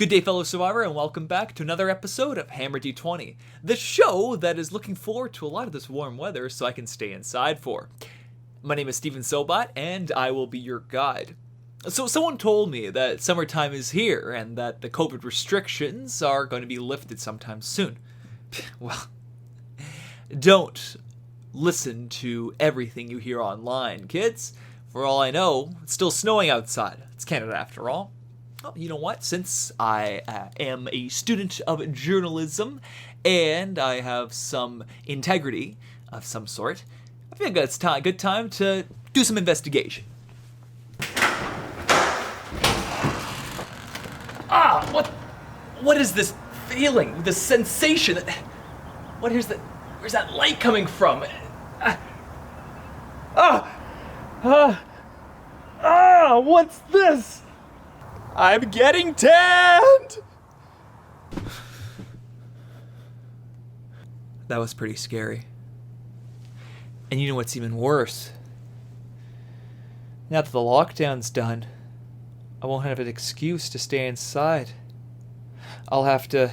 Good day, fellow survivor, and welcome back to another episode of Hammer D20, the show that is looking forward to a lot of this warm weather so I can stay inside for. My name is Steven Sobot, and I will be your guide. So someone told me that summertime is here, and that the COVID restrictions are going to be lifted sometime soon. Well, don't listen to everything you hear online, kids. For all I know, it's still snowing outside. It's Canada after all. Well, you know what? Since I am a student of journalism and I have some integrity of some sort, I think it's a good time to do some investigation. What is this feeling? This sensation? Where's that light coming from? What's this? I'm getting tanned! That was pretty scary. And you know what's even worse? Now that the lockdown's done, I won't have an excuse to stay inside. I'll have to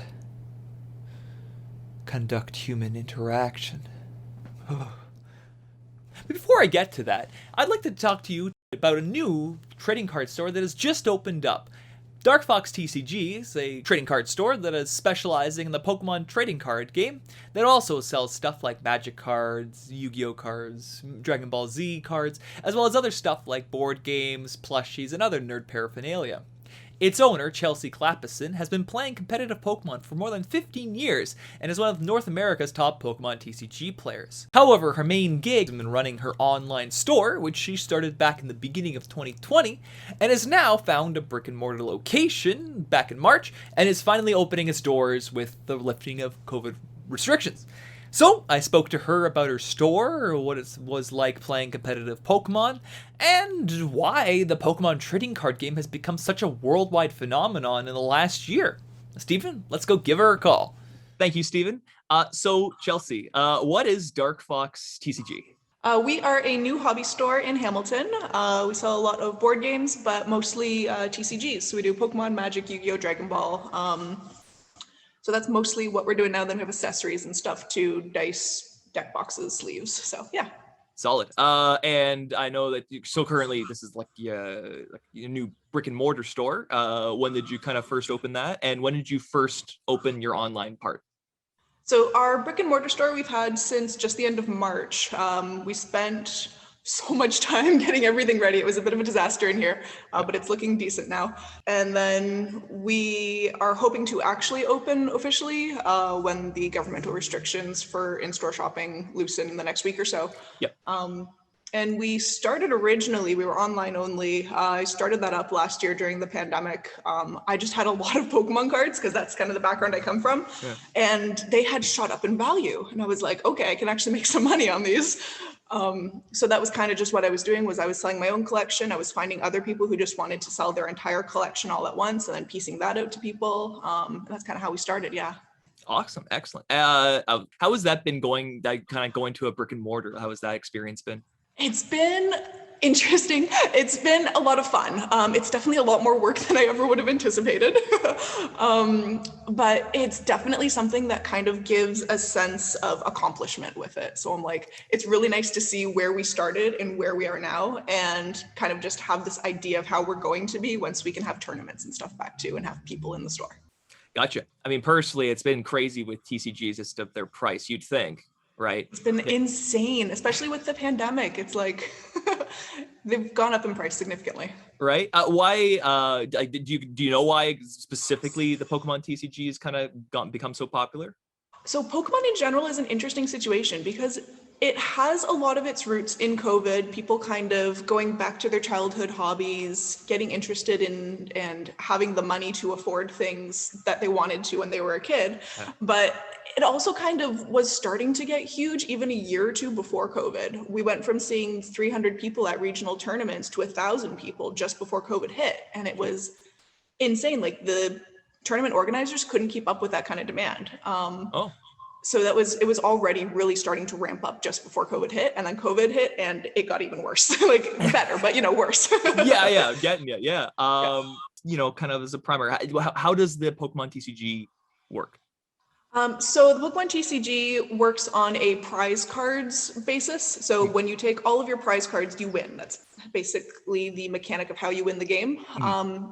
conduct human interaction. But before I get to that, I'd like to talk to you about a new trading card store that has just opened up. DarkFox TCG is a trading card store that is specializing in the Pokemon trading card game that also sells stuff like Magic cards, Yu-Gi-Oh cards, Dragon Ball Z cards, as well as other stuff like board games, plushies, and other nerd paraphernalia. Its owner, Chelsea Clappison, has been playing competitive Pokemon for more than 15 years and is one of North America's top Pokemon TCG players. However, her main gig has been running her online store, which she started back in the beginning of 2020, and has now found a brick-and-mortar location back in March, and is finally opening its doors with the lifting of COVID restrictions. So, I spoke to her about her store, what it was like playing competitive Pokemon, and why the Pokemon trading card game has become such a worldwide phenomenon in the last year. Stephen, let's go give her a call. Thank you, Stephen. So, Chelsea, what is DarkFox TCG? We are a new hobby store in Hamilton. We sell a lot of board games, but mostly TCGs. So we do Pokemon, Magic, Yu-Gi-Oh, Dragon Ball. So that's mostly what we're doing now. Then we have accessories and stuff too, dice, deck boxes, sleeves. So yeah. Solid. And I know that currently this is like a new brick and mortar store. When did you kind of first open that? And when did you first open your online part? So our brick and mortar store we've had since just the end of March. We spent so much time getting everything ready. It was a bit of a disaster in here, but it's looking decent now. And then we are hoping to actually open officially when the governmental restrictions for in-store shopping loosen in the next week or so. Yep. And we started originally, we were online only. I started that up last year during the pandemic. I just had a lot of Pokemon cards because that's kind of the background I come from. Yeah. And they had shot up in value. And I was like, okay, I can actually make some money on these. So that was kind of just what I was doing, was I was selling my own collection. I was finding other people who just wanted to sell their entire collection all at once and then piecing that out to people. And that's kind of how we started. Yeah. Awesome. Excellent. How has that been going, that kind of going to a brick and mortar? How has that experience been? It's been interesting. It's been a lot of fun. It's definitely a lot more work than I ever would have anticipated. But it's definitely something that kind of gives a sense of accomplishment with it. So I'm like, it's really nice to see where we started and where we are now, and kind of just have this idea of how we're going to be once we can have tournaments and stuff back too and have people in the store. Gotcha. I mean, personally, it's been crazy with TCGs as to their price, you'd think. Right. It's been insane, especially with the pandemic. It's like they've gone up in price significantly. Right. Why? Do you know why specifically the Pokemon TCGs kind of become so popular? So Pokemon in general is an interesting situation because it has a lot of its roots in COVID, people kind of going back to their childhood hobbies, getting interested in and having the money to afford things that they wanted to when they were a kid. Yeah. But it also kind of was starting to get huge even a year or two before COVID. We went from seeing 300 people at regional tournaments to 1,000 people just before COVID hit. And it was insane. Like the tournament organizers couldn't keep up with that kind of demand. So it was already really starting to ramp up just before COVID hit, and then COVID hit and it got even worse. Like better, but worse. Yeah, getting it. Yeah. kind of as a primer, how does the Pokemon TCG work? So the Pokemon TCG works on a prize cards basis. So when you take all of your prize cards, you win. That's basically the mechanic of how you win the game.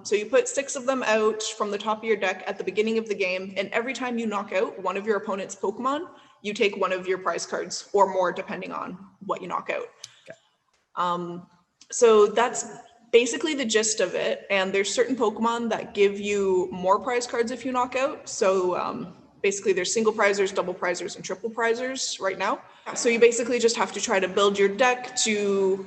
So you put 6 of them out from the top of your deck at the beginning of the game, and every time you knock out one of your opponent's Pokemon, you take one of your prize cards or more, depending on what you knock out. Okay. So that's basically the gist of it. And there's certain Pokemon that give you more prize cards if you knock out. So basically there's single prizers, double prizers, and triple prizers right now. So you basically just have to try to build your deck to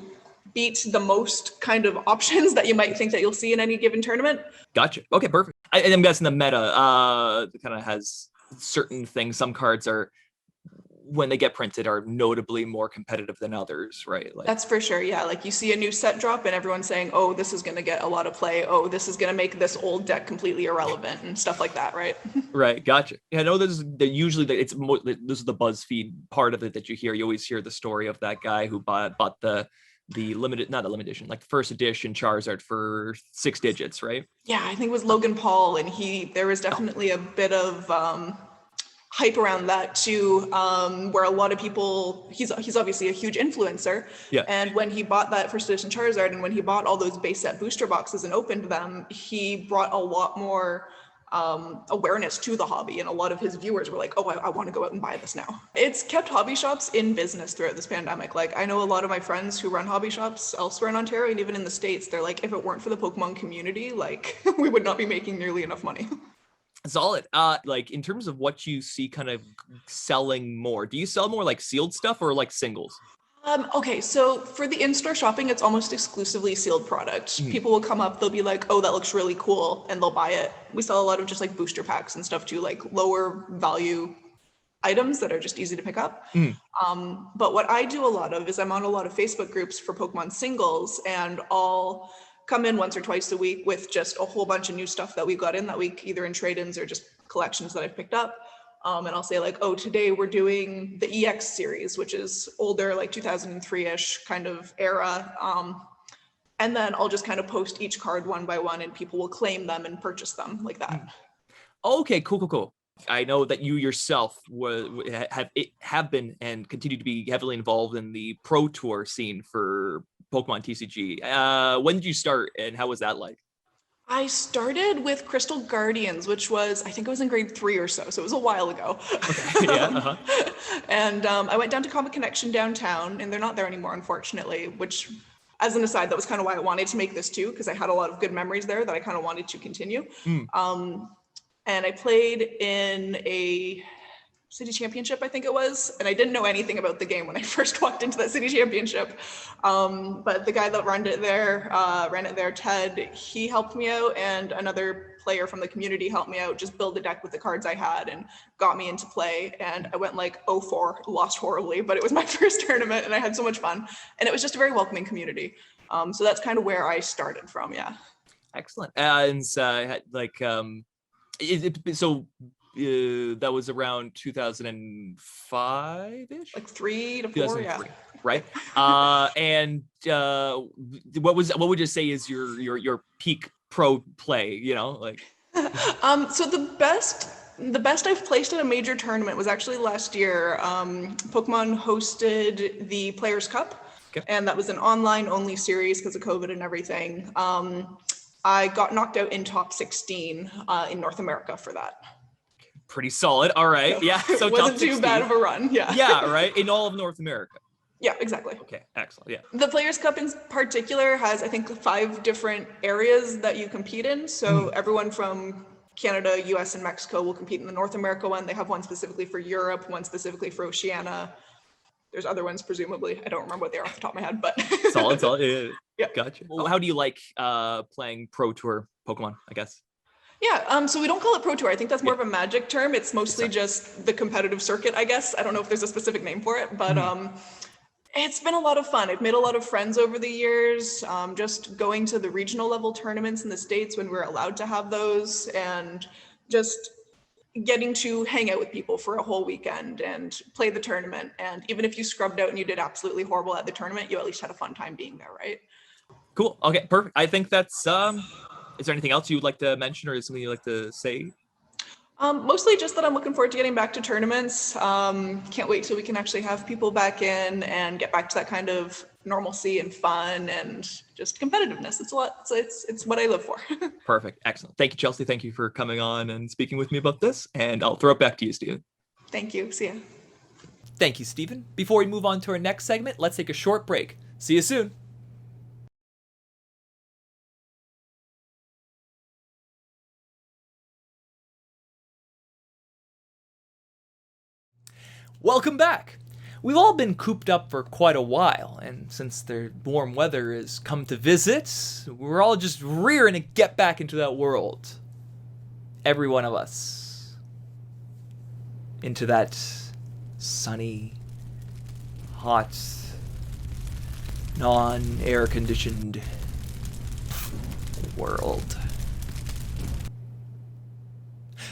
beat the most kind of options that you might think that you'll see in any given tournament. Gotcha. Okay, perfect. I'm guessing the meta kind of has certain things. Some cards are, when they get printed, are notably more competitive than others, right? Like, that's for sure. Yeah, like you see a new set drop and everyone's saying, oh, this is going to get a lot of play. Oh, this is going to make this old deck completely irrelevant and stuff like that, right? Right, gotcha. Yeah, I know this is usually this is the BuzzFeed part of it that you hear. You always hear the story of that guy who bought the limited, not the limited edition, like the first edition Charizard for 6 digits, right? Yeah, I think it was Logan Paul, and there was definitely a bit of hype around that too, where a lot of people, he's obviously a huge influencer. Yeah. And when he bought that first edition Charizard, and when he bought all those base set booster boxes and opened them, he brought a lot more awareness to the hobby, and a lot of his viewers were like, oh, I want to go out and buy this now. It's kept hobby shops in business throughout this pandemic. Like, I know a lot of my friends who run hobby shops elsewhere in Ontario and even in the States, they're like, if it weren't for the Pokemon community, like we would not be making nearly enough money. Solid. Like, in terms of what you see kind of selling more, do you sell more like sealed stuff or like singles? Okay, so for the in-store shopping, it's almost exclusively sealed product. People will come up, they'll be like, oh, that looks really cool, and they'll buy it. We sell a lot of just like booster packs and stuff too, like lower value items that are just easy to pick up. But what I do a lot of is I'm on a lot of Facebook groups for Pokemon singles, and I'll come in once or twice a week with just a whole bunch of new stuff that we've got in that week, either in trade-ins or just collections that I've picked up. And I'll say like, oh, today we're doing the EX series, which is older, like 2003-ish kind of era. And then I'll just kind of post each card one by one, and people will claim them and purchase them like that. Okay, cool. I know that you yourself have been and continue to be heavily involved in the Pro Tour scene for Pokemon TCG. When did you start, and how was that like? I started with Crystal Guardians, which was, I think it was in grade 3 or so it was a while ago. Okay, yeah, And I went down to Comic Connection downtown, and they're not there anymore, unfortunately, which, as an aside, that was kind of why I wanted to make this too, because I had a lot of good memories there that I kind of wanted to continue. And I played in a city championship, I think it was, and I didn't know anything about the game when I first walked into that city championship. But the guy that ran it there, Ted, he helped me out, and another player from the community helped me out, just build a deck with the cards I had and got me into play. And I went like 0-4, lost horribly, but it was my first tournament and I had so much fun. And it was just a very welcoming community. So that's kind of where I started from, yeah. Excellent. And that was around 2005-ish? Like 3 to 4, yeah. Right? And what would you say is your peak pro play, like? So the best I've placed at a major tournament was actually last year. Pokemon hosted the Players' Cup, and that was an online only series because of COVID and everything. I got knocked out in top 16 in North America for that. Pretty solid. All right. Yeah. So it wasn't too bad of a run. Yeah. Yeah. Right. In all of North America. Yeah, exactly. Okay. Excellent. Yeah. The Players' Cup in particular has, I think, 5 different areas that you compete in. So everyone from Canada, US, and Mexico will compete in the North America one. They have one specifically for Europe, one specifically for Oceania. There's other ones, presumably. I don't remember what they are off the top of my head, but solid. Yeah. Gotcha. Well, how do you like playing Pro Tour Pokemon, I guess? Yeah, so we don't call it Pro Tour. I think that's more of a Magic term. It's mostly just the competitive circuit, I guess. I don't know if there's a specific name for it, but it's been a lot of fun. I've made a lot of friends over the years, just going to the regional level tournaments in the States when we're allowed to have those, and just getting to hang out with people for a whole weekend and play the tournament. And even if you scrubbed out and you did absolutely horrible at the tournament, you at least had a fun time being there, right? Cool. Okay, perfect. I think that's Is there anything else you'd like to mention or something you'd like to say? Mostly just that I'm looking forward to getting back to tournaments. Can't wait so we can actually have people back in and get back to that kind of normalcy and fun and just competitiveness. It's a lot. It's what I live for. Perfect. Excellent. Thank you, Chelsea. Thank you for coming on and speaking with me about this. And I'll throw it back to you, Steven. Thank you. See ya. Thank you, Steven. Before we move on to our next segment, let's take a short break. See you soon. Welcome back! We've all been cooped up for quite a while, and since the warm weather has come to visit, we're all just rearing to get back into that world. Every one of us. Into that sunny, hot, non-air conditioned world.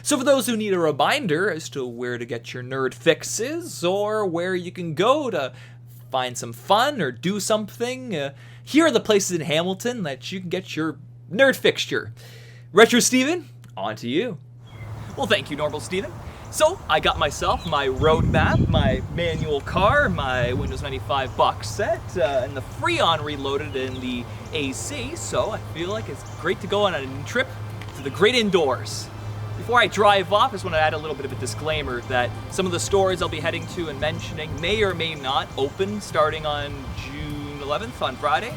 So for those who need a reminder as to where to get your nerd fixes, or where you can go to find some fun or do something, here are the places in Hamilton that you can get your nerd fixture. Retro Steven, on to you. Well, thank you, Normal Steven. So, I got myself my roadmap, my manual car, my Windows 95 box set, and the Freon reloaded in the AC, so I feel like it's great to go on a trip to the great indoors. Before I drive off, I just want to add a little bit of a disclaimer that some of the stores I'll be heading to and mentioning may or may not open starting on June 11th on Friday.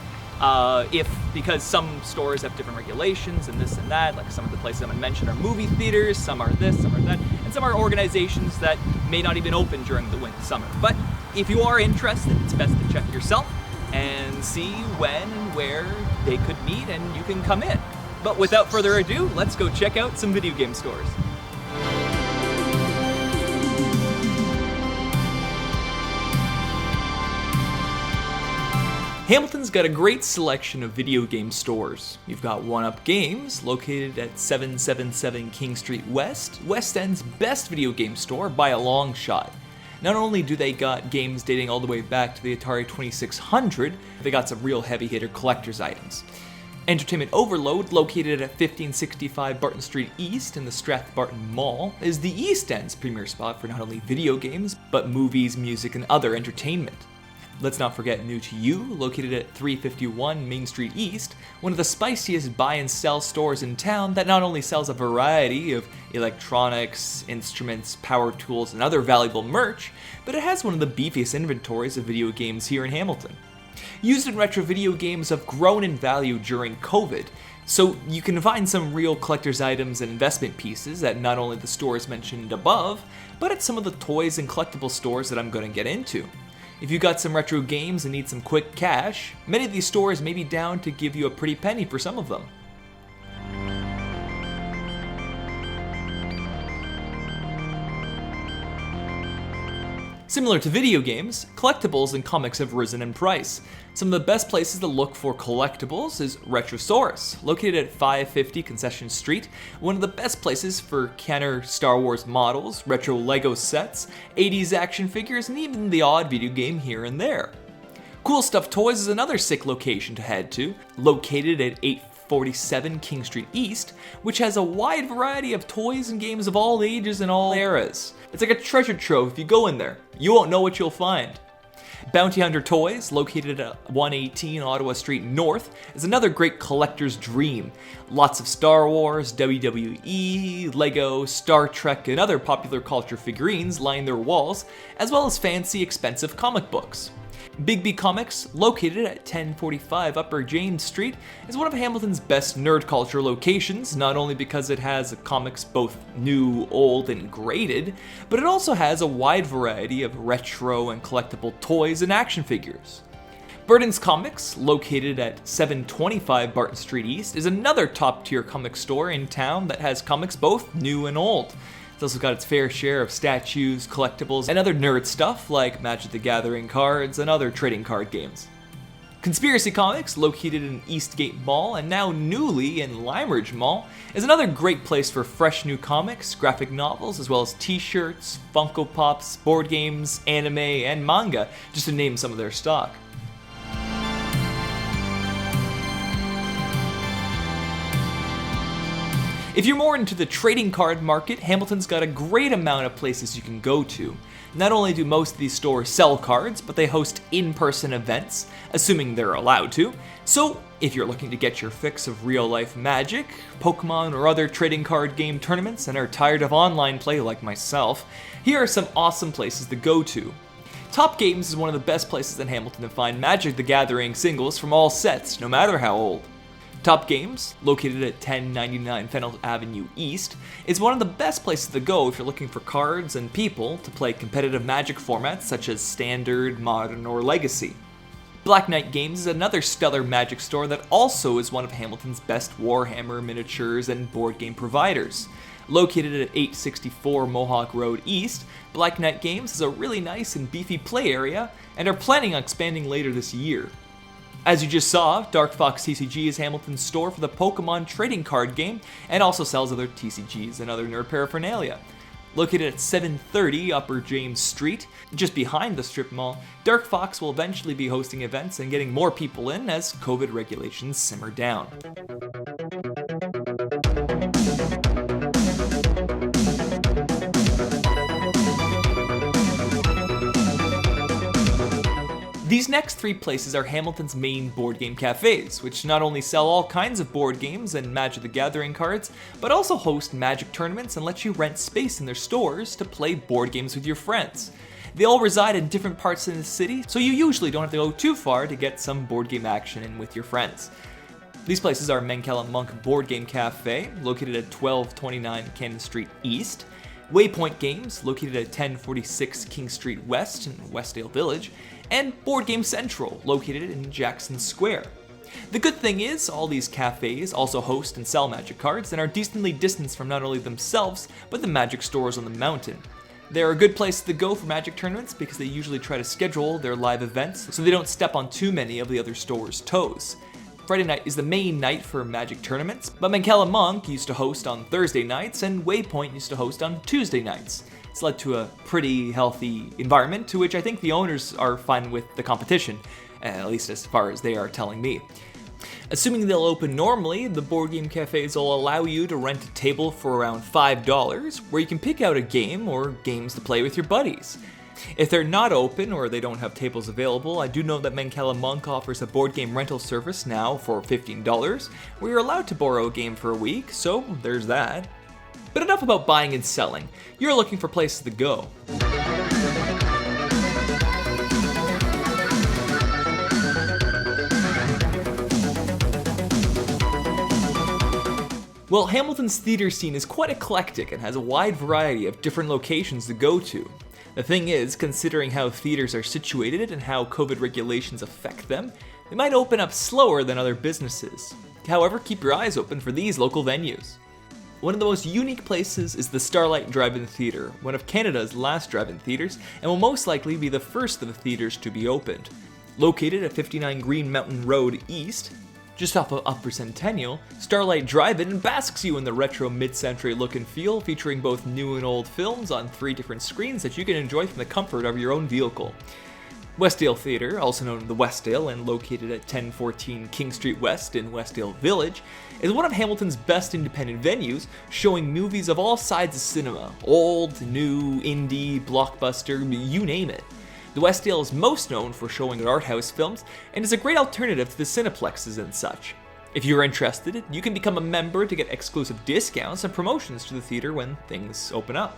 Because some stores have different regulations and this and that, like some of the places I'm going to mention are movie theaters, some are this, some are that, and some are organizations that may not even open during the summer. But if you are interested, it's best to check yourself and see when and where they could meet and you can come in. But without further ado, let's go check out some video game stores. Hamilton's got a great selection of video game stores. You've got 1UP Games, located at 777 King Street West, West End's best video game store by a long shot. Not only do they got games dating all the way back to the Atari 2600, they got some real heavy hitter collector's items. Entertainment Overload, located at 1565 Barton Street East in the Strathbarton Mall, is the East End's premier spot for not only video games, but movies, music, and other entertainment. Let's not forget New to You, located at 351 Main Street East, one of the spiciest buy and sell stores in town that not only sells a variety of electronics, instruments, power tools, and other valuable merch, but it has one of the beefiest inventories of video games here in Hamilton. Used and retro video games have grown in value during COVID, so you can find some real collector's items and investment pieces at not only the stores mentioned above, but at some of the toys and collectible stores that I'm going to get into. If you got some retro games and need some quick cash, many of these stores may be down to give you a pretty penny for some of them. Similar to video games, collectibles and comics have risen in price. Some of the best places to look for collectibles is Retrosaurus, located at 550 Concession Street, one of the best places for Kenner Star Wars models, retro Lego sets, 80s action figures, and even the odd video game here and there. Cool Stuff Toys is another sick location to head to, located at 847 King Street East, which has a wide variety of toys and games of all ages and all eras. It's like a treasure trove if you go in there. You won't know what you'll find. Bounty Hunter Toys, located at 118 Ottawa Street North, is another great collector's dream. Lots of Star Wars, WWE, Lego, Star Trek, and other popular culture figurines line their walls, as well as fancy, expensive comic books. Big B Comics, located at 1045 Upper James Street, is one of Hamilton's best nerd culture locations, not only because it has comics both new, old, and graded, but it also has a wide variety of retro and collectible toys and action figures. Burton's Comics, located at 725 Barton Street East, is another top-tier comic store in town that has comics both new and old. It's also got its fair share of statues, collectibles, and other nerd stuff like Magic the Gathering cards and other trading card games. Conspiracy Comics, located in Eastgate Mall and now newly in Limeridge Mall, is another great place for fresh new comics, graphic novels, as well as t-shirts, Funko Pops, board games, anime, and manga, just to name some of their stock. If you're more into the trading card market, Hamilton's got a great amount of places you can go to. Not only do most of these stores sell cards, but they host in-person events, assuming they're allowed to. So, if you're looking to get your fix of real-life Magic, Pokemon, or other trading card game tournaments and are tired of online play like myself, here are some awesome places to go to. Top Games is one of the best places in Hamilton to find Magic the Gathering singles from all sets, no matter how old. Top Games, located at 1099 Fennel Avenue East, is one of the best places to go if you're looking for cards and people to play competitive Magic formats such as Standard, Modern, or Legacy. Black Knight Games is another stellar Magic store that also is one of Hamilton's best Warhammer miniatures and board game providers. Located at 864 Mohawk Road East, Black Knight Games is a really nice and beefy play area and are planning on expanding later this year. As you just saw, DarkFox TCG is Hamilton's store for the Pokemon trading card game and also sells other TCGs and other nerd paraphernalia. Located at 730 Upper James Street, just behind the strip mall, DarkFox will eventually be hosting events and getting more people in as COVID regulations simmer down. These next three places are Hamilton's main board game cafes, which not only sell all kinds of board games and Magic the Gathering cards, but also host Magic tournaments and let you rent space in their stores to play board games with your friends. They all reside in different parts of the city, so you usually don't have to go too far to get some board game action in with your friends. These places are Mankell & Monk Board Game Cafe, located at 1229 Cannon Street East, Waypoint Games, located at 1046 King Street West in Westdale Village, and Board Game Central, located in Jackson Square. The good thing is, all these cafes also host and sell Magic cards and are decently distanced from not only themselves, but the Magic stores on the mountain. They're a good place to go for Magic tournaments because they usually try to schedule their live events so they don't step on too many of the other stores' toes. Friday night is the main night for Magic tournaments, but Mankell & Monk used to host on Thursday nights and Waypoint used to host on Tuesday nights. It's led to a pretty healthy environment to which I think the owners are fine with the competition, at least as far as they are telling me. Assuming they'll open normally, the board game cafes will allow you to rent a table for around $5, where you can pick out a game or games to play with your buddies. If they're not open or they don't have tables available, I do know that Mankell & Monk offers a board game rental service now for $15, where you're allowed to borrow a game for a week, so there's that. But enough about buying and selling. You're looking for places to go. Well, Hamilton's theater scene is quite eclectic and has a wide variety of different locations to go to. The thing is, considering how theaters are situated and how COVID regulations affect them, they might open up slower than other businesses. However, keep your eyes open for these local venues. One of the most unique places is the Starlight Drive-In Theatre, one of Canada's last drive-in theatres, and will most likely be the first of the theatres to be opened. Located at 59 Green Mountain Road East, just off of Upper Centennial, Starlight Drive-In basks you in the retro mid-century look and feel, featuring both new and old films on 3 different screens that you can enjoy from the comfort of your own vehicle. Westdale Theatre, also known as the Westdale and located at 1014 King Street West in Westdale Village, is one of Hamilton's best independent venues, showing movies of all sides of cinema, old, new, indie, blockbuster, you name it. The Westdale is most known for showing art house films and is a great alternative to the Cineplexes and such. If you're interested, you can become a member to get exclusive discounts and promotions to the theater when things open up.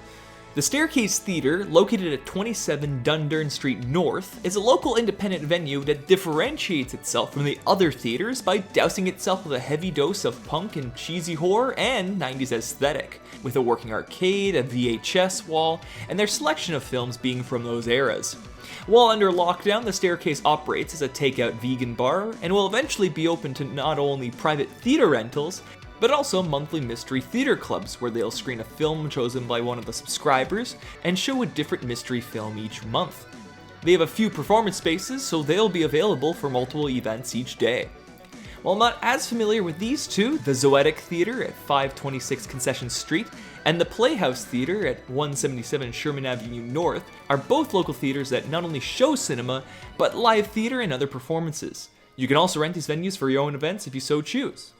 The Staircase Theatre, located at 27 Dundurn Street North, is a local independent venue that differentiates itself from the other theatres by dousing itself with a heavy dose of punk and cheesy horror and 90s aesthetic, with a working arcade, a VHS wall, and their selection of films being from those eras. While under lockdown, the Staircase operates as a takeout vegan bar and will eventually be open to not only private theater rentals, but also monthly mystery theater clubs where they'll screen a film chosen by one of the subscribers and show a different mystery film each month. They have a few performance spaces, so they'll be available for multiple events each day. While I'm not as familiar with these two, the Zoetic Theatre at 526 Concession Street and the Playhouse Theatre at 177 Sherman Avenue North are both local theaters that not only show cinema, but live theater and other performances. You can also rent these venues for your own events if you so choose.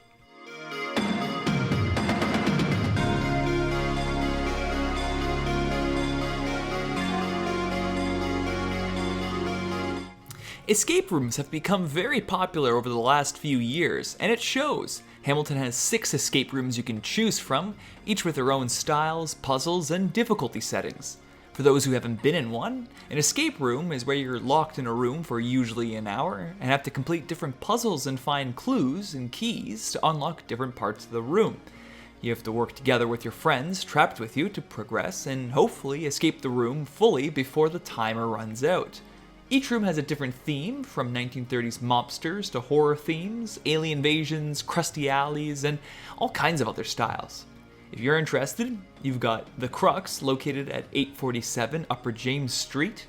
Escape rooms have become very popular over the last few years, and it shows. Hamilton has 6 escape rooms you can choose from, each with their own styles, puzzles, and difficulty settings. For those who haven't been in one, an escape room is where you're locked in a room for usually an hour and have to complete different puzzles and find clues and keys to unlock different parts of the room. You have to work together with your friends trapped with you to progress and hopefully escape the room fully before the timer runs out. Each room has a different theme, from 1930s mobsters to horror themes, alien invasions, crusty alleys, and all kinds of other styles. If you're interested, you've got The Crux, located at 847 Upper James Street,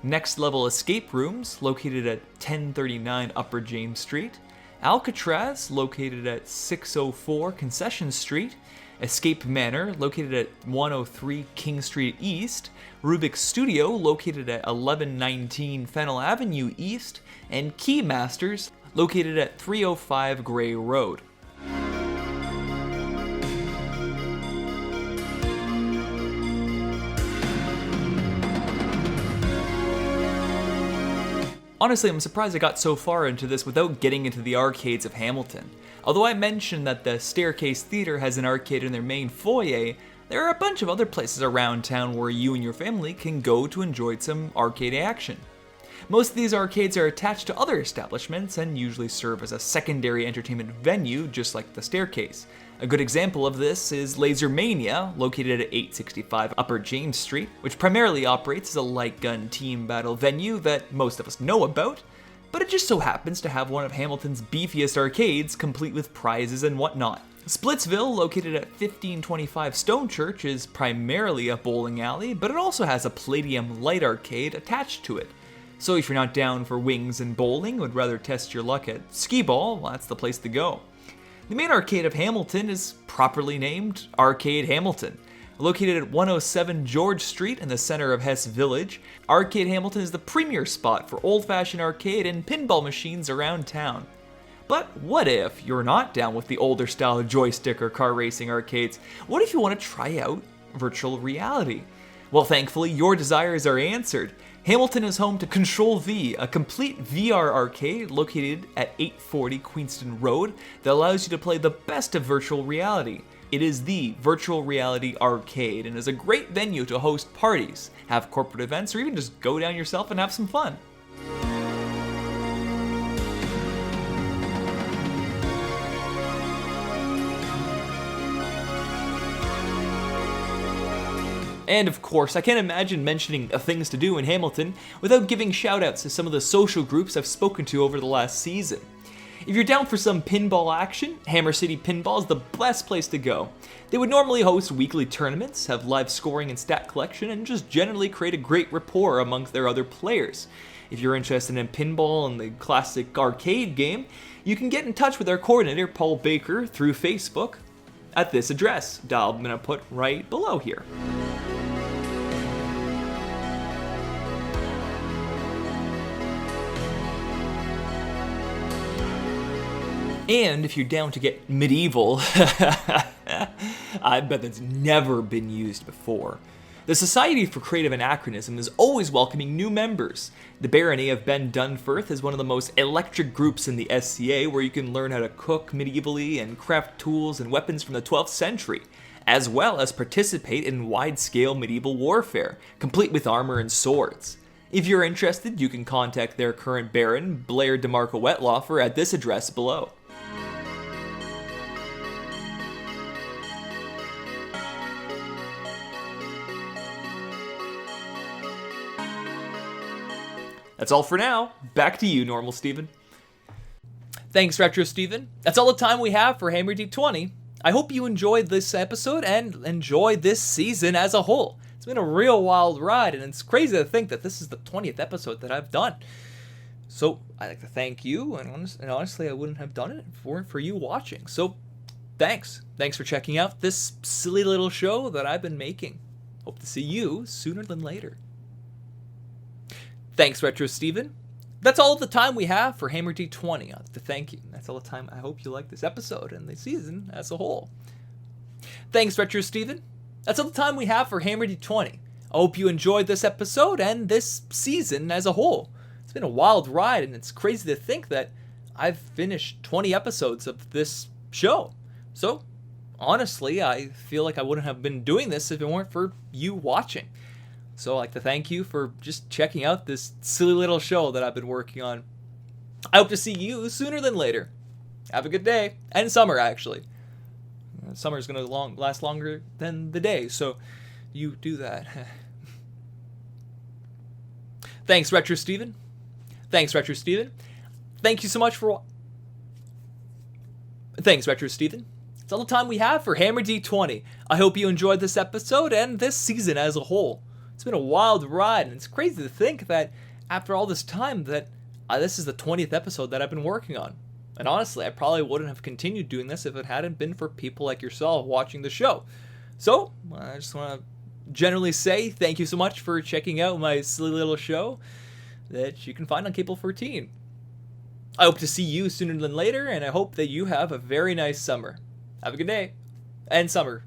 Next Level Escape Rooms, located at 1039 Upper James Street, Alcatraz, located at 604 Concession Street, Escape Manor, located at 103 King Street East, Rubik's Studio, located at 1119 Fennel Avenue East, and Keymasters, located at 305 Gray Road. Honestly, I'm surprised I got so far into this without getting into the arcades of Hamilton. Although I mentioned that the Staircase Theater has an arcade in their main foyer, there are a bunch of other places around town where you and your family can go to enjoy some arcade action. Most of these arcades are attached to other establishments and usually serve as a secondary entertainment venue, just like the Staircase. A good example of this is Laser Mania, located at 865 Upper James Street, which primarily operates as a light gun team battle venue that most of us know about, but it just so happens to have one of Hamilton's beefiest arcades, complete with prizes and whatnot. Splitsville, located at 1525 Stone Church, is primarily a bowling alley, but it also has a Palladium light arcade attached to it. So if you're not down for wings and bowling, would rather test your luck at skee-ball, well, that's the place to go. The main arcade of Hamilton is properly named Arcade Hamilton. Located at 107 George Street in the center of Hess Village, Arcade Hamilton is the premier spot for old-fashioned arcade and pinball machines around town. But what if you're not down with the older style joystick or car racing arcades? What if you want to try out virtual reality? Well, thankfully, your desires are answered. Hamilton is home to Control V, a complete VR arcade located at 840 Queenston Road that allows you to play the best of virtual reality. It is the virtual reality arcade and is a great venue to host parties, have corporate events, or even just go down yourself and have some fun. And of course, I can't imagine mentioning things to do in Hamilton without giving shoutouts to some of the social groups I've spoken to over the last season. If you're down for some pinball action, Hammer City Pinball is the best place to go. They would normally host weekly tournaments, have live scoring and stat collection, and just generally create a great rapport amongst their other players. If you're interested in pinball and the classic arcade game, you can get in touch with our coordinator, Paul Baker, through Facebook at this address, I'm going to put right below here. And if you're down to get medieval, I bet that's never been used before. The Society for Creative Anachronism is always welcoming new members. The Barony of Ben Dunforth is one of the most electric groups in the SCA, where you can learn how to cook medievally and craft tools and weapons from the 12th century, as well as participate in wide-scale medieval warfare, complete with armor and swords. If you're interested, you can contact their current Baron, Blair DeMarco Wettlaufer, at this address below. That's all for now. Back to you, Normal Steven. Thanks, Retro Steven. That's all the time we have for Hammer D20. I hope you enjoyed this episode and enjoyed this season as a whole. It's been a real wild ride, and it's crazy to think that this is the 20th episode that I've done. So I'd like to thank you, and honestly, I wouldn't have done it if it weren't for you watching. So thanks. Thanks for checking out this silly little show that I've been making. Hope to see you sooner than later. Thanks, Retro Steven. That's all the time we have for Hammer D20. I'd like to thank you. That's all the time. I hope you like this episode and the season as a whole. Thanks, Retro Steven. That's all the time we have for Hammer D20. I hope you enjoyed this episode and this season as a whole. It's been a wild ride, and it's crazy to think that I've finished 20 episodes of this show. So, honestly, I feel like I wouldn't have been doing this if it weren't for you watching. So I'd like to thank you for just checking out this silly little show that I've been working on. I hope to see you sooner than later. Have a good day. And summer, actually. Summer's going to last longer than the day, so you do that. Thanks, Retro Steven. Thanks, Retro Steven. Thank you so much for... Thanks, Retro Steven. It's all the time we have for Hammer D20. I hope you enjoyed this episode and this season as a whole. It's been a wild ride, and it's crazy to think that after all this time that this is the 20th episode that I've been working on. And honestly, I probably wouldn't have continued doing this if it hadn't been for people like yourself watching the show. So, I just want to generally say thank you so much for checking out my silly little show that you can find on Cable 14. I hope to see you sooner than later, and I hope that you have a very nice summer. Have a good day. And summer.